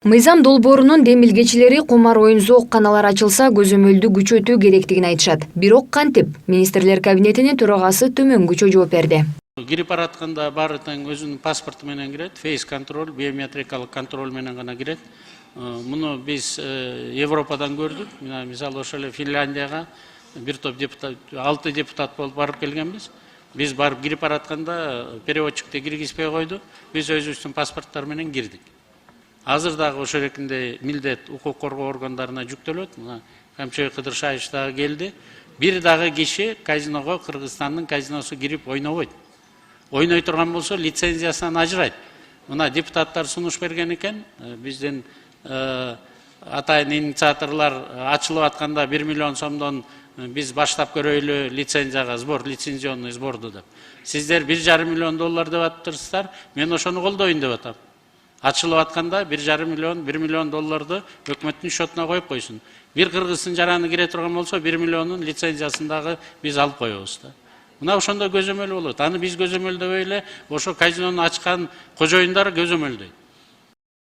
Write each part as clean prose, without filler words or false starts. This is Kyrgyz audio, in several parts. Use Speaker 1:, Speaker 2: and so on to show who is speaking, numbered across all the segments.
Speaker 1: Мыйзам долбоорунун демилгечилери кумар оюн зоокканалар ачылса көзөмөлдү күчөтүү керектигин айтышат. Бирок кантип? Министрлер кабинетинин төрагасы төмөнгүчө жооп берди.
Speaker 2: Кирип баратканда баары тең өзүнүн паспорту менен кирет, фейс контроль, биометрикалык контроль менен гана кирет. Муну биз Европадан көрдүк. Мисалы ошол эле Финляндияга бир топ депутат, 6 депутат болуп барып келгенбиз. Биз барып кирип баратканда переводчикти киргизбей койду. Биз өзүбүздүн паспорттор менен кирдик. Азыр дагы ошол эркинде милдет укук коргоо органдарына жүктөлөт. Мына Камчыбек Кыдыршаевич дагы келди. Бир дагы киши казиного Кыргызстандын казиносу кирип ойнобойт. Ойной турган болсо лицензиясынан ажырайт. Мына депутаттар сунуш берген экен. Биздин атайын инициаторлор ачылып атканда 1 миллион сомдон биз баштап көрөйлү лицензияга, лицензионный сборду деп. Сиздер 1,5 миллион доллар деп атыптырсыздар. Мен ошону колдойм деп атам. Ачылып атканда 1,5 миллион долларды өкмөттүн шотуна коюп койсун. Бир кыргыздын жараны кире турган болсо 1 миллионун лицензиясын дагы биз алып коебуз да. Мына ошондо көзөмөл болот. Аны биз көзөмөлдөбөй эле ошо казинону ачкан кожоюндар көзөмөлдөйт.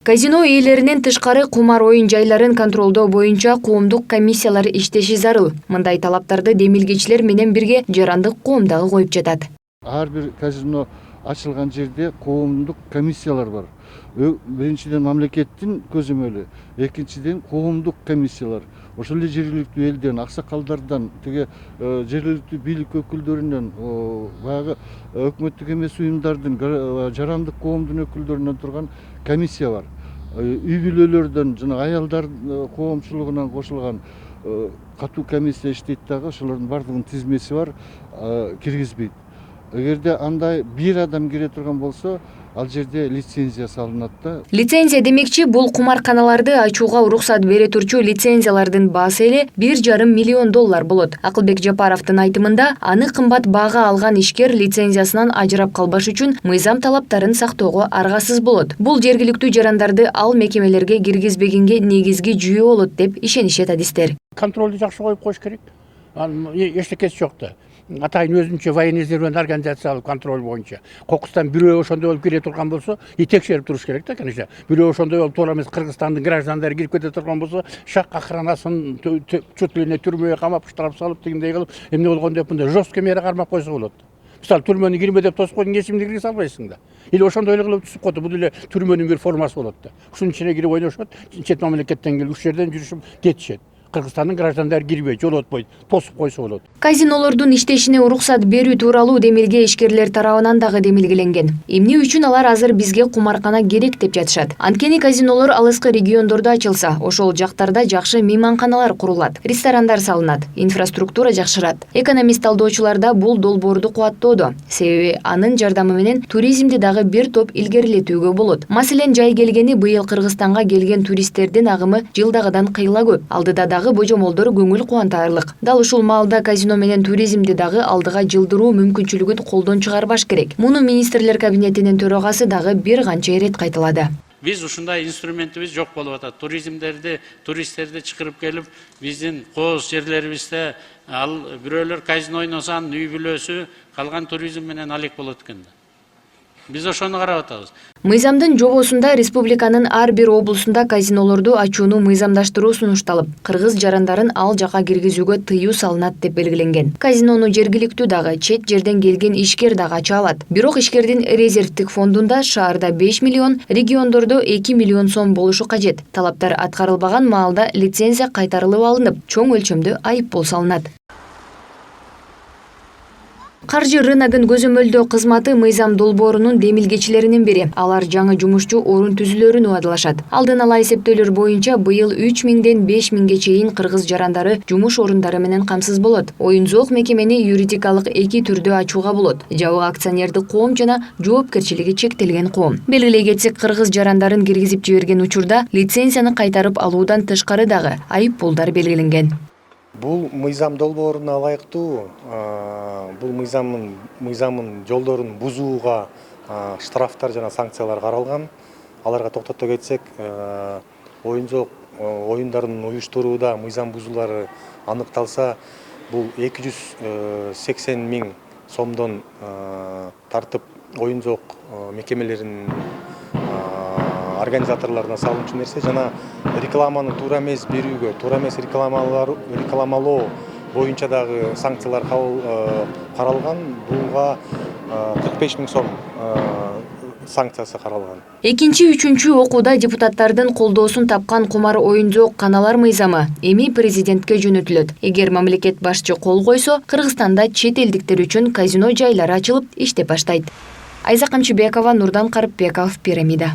Speaker 1: Казино ээлеринен тышкары кумар оюн жайларын контролдоо боюнча коомдук комиссиялар иштеши зарыл. Мындай талаптарды демилгечилер менен бирге жарандык коом дагы коюп жатат.
Speaker 3: Ар бир казино ачылган жерде коомдук комиссиялар бар. Биринчиден мамлекеттин көзөмөлү, экинчиден коомдук комиссиялар. Ошол эле жергиликтүү элден, аксакалдардан, тиги жергиликтүү бийлик өкүлдөрүнөн, баягы өкмөттүк эмес уюмдардын, жарандык коомдун өкүлдөрүнөн турган комиссия бар. Үй бүлөлөрдөн жана аялдар коомчулугунан кошулган катуу комиссия иштейт дагы, ошолордун бардыгынын тизмеси бар, киргизбейт. Эгерде андай бир адам кире турган болсо, ал жерде лицензия салынат да.
Speaker 1: Лицензия демекчи бул кумарканаларды ачууга уруксат бере турчу лицензиялардын баасы эле 1,5 миллион доллар болот. Акылбек Жапаровдун айтымында, аны кымбат баага алган ишкер лицензиясынан ажырап калбаш үчүн мыйзам талаптарын сактоого аргасыз болот. Бул жергиликтүү жарандарды ал мекемелерге киргизбегенге негизги жүйө болот деп ишенишет адистер.
Speaker 4: Контролду жакшы коюп коюш керек. Эчтекеси жок да. Атайын өзүнчө военизированный организациялык контроль боюнча. Кокустан бирөө ошондой болуп кире турган болсо, текшерип туруш керек да, конечно. Бирөө ошондой болуп туура эмес Кыргызстандын граждандары кирип кете турган болсо, шак охранасын чут эле түрмөгө камап, штраф салып, дегендей кылып, эмне болгон деп мындай жесткий мера кармап койсо болот. Мисалы, түрмөнү кирме деп тосуп койдуң, эчимди киргизе албайсың да. Или ошондой эле кылып түзүп койду, бул эле түрмөнүн бир формасы болот да. Ушунун ичине кирип ойношот, чет мамлекеттен келип, уш жерден жүрүшүп кетишет. Кыргызстандын граждандары кирбей, жол өтпөйт, тосуп койсо болот.
Speaker 1: Казинолордун иштешине уруксат берүү тууралуу демилге ишкерлер тарабынан дагы демилгеленген. Эмне үчүн алар азыр бизге кумаркана керек деп жатышат? Анткени казинолор алыскы региондордо ачылса, ошол жактарда жакшы мейманканалар курулат, ресторандар салынат, инфраструктура жакшырат. Экономист талдоочулар да бул долбоорду кубаттоодо. Себеби анын жардамы менен туризмди дагы бир топ илгерилетүүгө болот. Маселен, жай келгени быйыл Кыргызстанга келген туристтердин агымы жылдагыдан кыйла көп. Алдыда дагы божомолдор көңүл кубантарлык. Дал ушул маалда казино менен туризмди дагы алдыга жылдыруу мүмкүнчүлүгүн колдон чыгарбаш керек. Муну министрлер кабинетинин төрагасы дагы бир канча ирет кайталады.
Speaker 2: Биз ушундай инструментибиз жок болуп атат. Туристтерди чакырып келип, биздин кооз жерлерибизде ал бирөөлөр казино ойносо, анын үй бүлөсү калган туризм менен алек болот экен да. Биз ошону карап атабыз.
Speaker 1: Мыйзамдын жобосунда республиканын ар бир облусунда казинолорду ачууну мыйзамдаштыруу сунушталып, кыргыз жарандарын ал жака киргизүүгө тыюу салынат деп белгиленген. Казинону жергиликтүү дагы, чет жерден келген ишкер дагы ача алат. Бирок ишкердин резервдик фондунда шаарда 5 миллион, региондордо 2 миллион сом болушу кажет. Талаптар аткарылбаган маалда лицензия кайтарылып алынып, чоң өлчөмдө айыппул салынат. Каржы рыногун көзөмөлдөө кызматы мыйзам долбоорунун демилгечилеринин бири. Алар жаңы жумушчу орун түзүлөрүн убадылашат. Алдын ала эсептөөлөр боюнча быйыл 3000ден 5000ге чейин кыргыз жарандары жумуш орундары менен камсыз болот. Оюн-зоок мекемени юридикалык эки түрдө ачууга болот: жабык акционердик коом жана жоопкерчилиги чектелген коом. Белгилей кетсек, кыргыз жарандарын киргизип жиберген учурда лицензияны кайтарып алуудан тышкары дагы айыппулдар белгиленген.
Speaker 5: Бул мыйзам долбооруна ылайыктуу, бул мыйзамын жолдорун бузууга штрафтар жана санкциялар каралган. Аларга токтото кетсек, оюн-зоок оюндарын уюштурууда мыйзам бузуулары аныкталса, бул 280 миң сомдон тартып оюн-зоок мекемелеринин организаторлордон салынчу нерсе жана рекламаны туура эмес берүүгө, туура эмес рекламалоо боюнча дагы санкциялар каралган. Буга 45 000 сом санкциясы каралган.
Speaker 1: Экинчи, үчүнчү окууда депутаттардын колдоосун тапкан кумар оюн-жоок каналар мыйзамы эми президентке жөнөтүлөт. Эгер мамлекет башчы кол койсо, Кыргызстанда чет элдиктер үчүн казино жайлары ачылып иштеп баштайт. Айза Камчыбекова, Нурдан Карыпбеков, Пирамида.